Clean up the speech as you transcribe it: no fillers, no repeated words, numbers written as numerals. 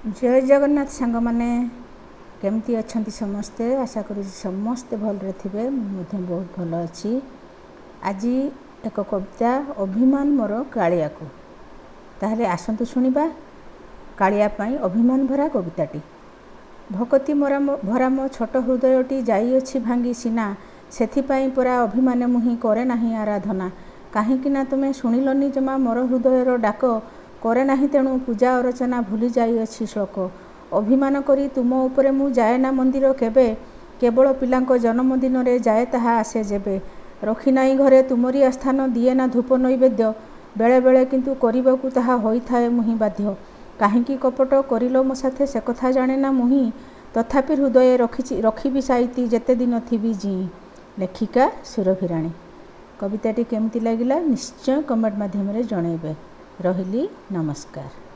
जय जगन्नाथ सांग मैंने केमती अच्छा समस्ते आशा करूँ समस्ते भलरे थे मुझे बहुत भल अच्छी। आज एक कविता अभिमान मोर कालिया को ताहले आसतु शुणा कालिया पाई अभिमान भरा कविताटी। भकति भरा मो छोट हृदयटी जाइए भांगी सीना सेथिपाई परा अभिमान मुहि करे नाही आराधना काहीकिना तुमे शुणिलनी जमा मोर हृदयर डाक करे नाही तेणु पूजा अर्चना भूली जाइए श्लोक अभिमान करी तुम उपरे मु जाए ना मंदिर केबे केवल पिलांक जन्मदिन रे जाए ताहा आसे जेबे रखी नाई घरे तुमरी आस्थान दिए ना धूप नैवेद्य बेले बेले किंतु करिबाकू ताहा होई थाए मुहि बाध्य काहींकी कपट करिलो मो साथे से कथा जाने ना मुहि तथापि हृदय रखी साइती जेते दिन थिबी जी। लेखिका सुरभिराणी। कविताटी केमती लागिला निश्चय कमेंट माध्यम रे जणैबे। रहिली नमस्कार।